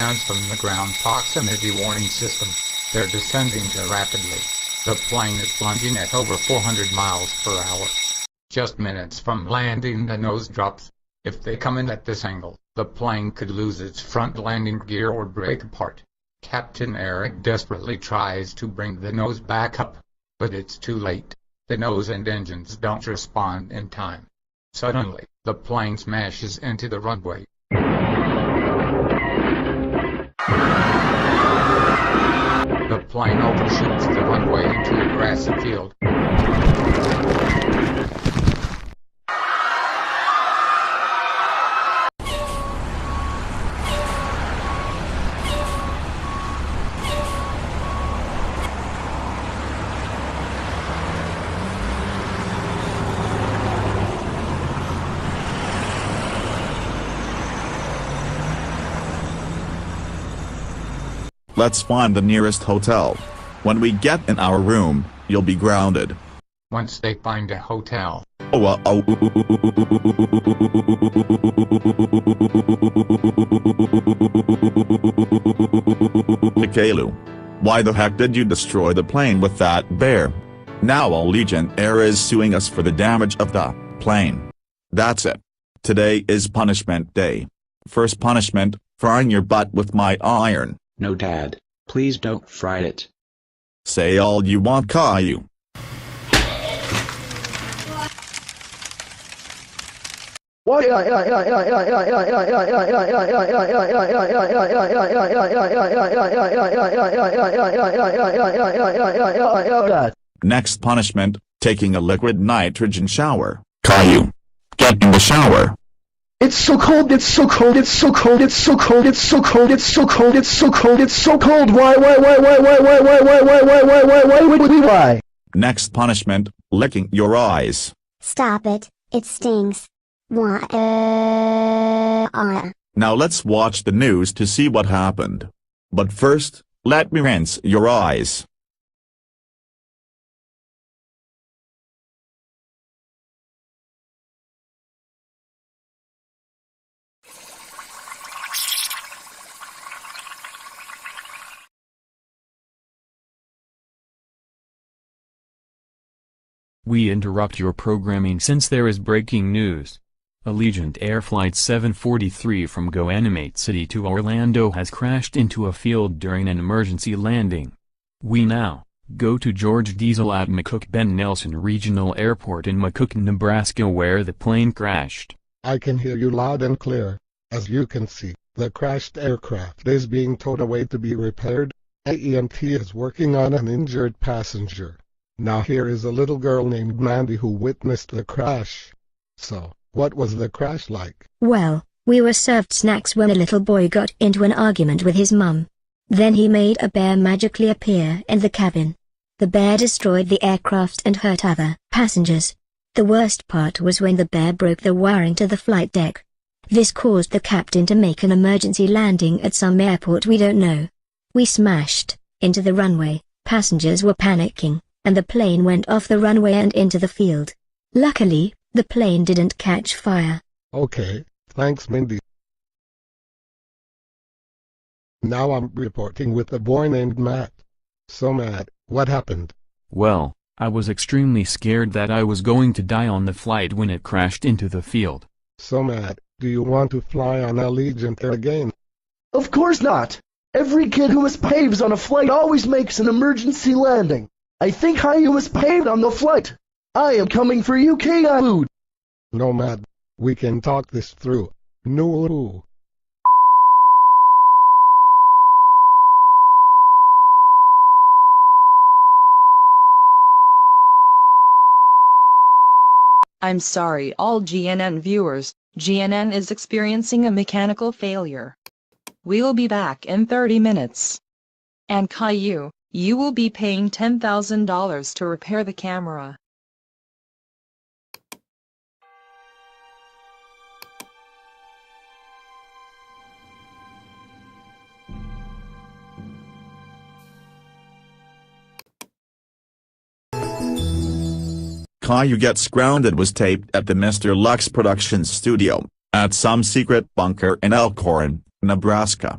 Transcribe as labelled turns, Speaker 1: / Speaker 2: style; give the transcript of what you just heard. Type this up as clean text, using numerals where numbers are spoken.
Speaker 1: sounds from the ground proximity warning system. They're descending rapidly. The plane is plunging at over 400 miles per hour. Just minutes from landing, the nose drops. If they come in at this angle, the plane could lose its front landing gear or break apart. Captain Eric desperately tries to bring the nose back up, but it's too late. The nose and engines don't respond in time. Suddenly, the plane smashes into the runway. The plane overshoots the runway into a grassy field.
Speaker 2: Let's find the nearest hotel. When we get in our room, you'll be grounded.
Speaker 1: Once they find a hotel.
Speaker 2: Caillou, why the heck did you destroy the plane with that bear? Now Allegiant Air is suing us for the damage of the plane. That's it. Today is punishment day. First punishment, frying your butt with my iron.
Speaker 3: No, Dad, please don't fry it.
Speaker 2: Say all you want, Caillou. Next punishment, taking a liquid nitrogen shower. Caillou, get in the shower.
Speaker 4: It's so cold, it's so cold, it's so cold, it's so cold, it's so cold, it's so cold, it's so cold, it's so cold. Why?
Speaker 2: Next punishment, licking your eyes.
Speaker 5: Stop it, it stings. Why?
Speaker 2: Now let's watch the news to see what happened. But first, let me rinse your eyes.
Speaker 6: We interrupt your programming since there is breaking news. Allegiant Air Flight 743 from Guanimate City to Orlando has crashed into a field during an emergency landing. We now go to George Diesel at McCook-Ben Nelson Regional Airport in McCook, Nebraska, where the plane crashed.
Speaker 7: I can hear you loud and clear. As you can see, the crashed aircraft is being towed away to be repaired. AEMT is working on an injured passenger. Now here is a little girl named Mandy who witnessed the crash. So, what was the crash like?
Speaker 5: Well, we were served snacks when a little boy got into an argument with his mum. Then he made a bear magically appear in the cabin. The bear destroyed the aircraft and hurt other passengers. The worst part was when the bear broke the wiring to the flight deck. This caused the captain to make an emergency landing at some airport we don't know. We smashed into the runway, passengers were panicking, and the plane went off the runway and into the field. Luckily, the plane didn't catch fire.
Speaker 7: Okay, thanks Mindy. Now I'm reporting with a boy named Matt. So Matt, what happened?
Speaker 6: Well, I was extremely scared that I was going to die on the flight when it crashed into the field.
Speaker 7: So Matt, do you want to fly on Allegiant Air again?
Speaker 4: Of course not. Every kid who misbehaves on a flight always makes an emergency landing. I think Caillou misbehaved on the flight. I am coming for you, Caillou.
Speaker 7: No, Matt. We can talk this through. No.
Speaker 8: I'm sorry, all GNN viewers. GNN is experiencing a mechanical failure. We'll be back in 30 minutes. And Caillou, you will be paying $10,000 to repair the camera.
Speaker 2: Caillou Gets Grounded was taped at the Mr. Lux Productions studio, at some secret bunker in Elkhorn, Nebraska.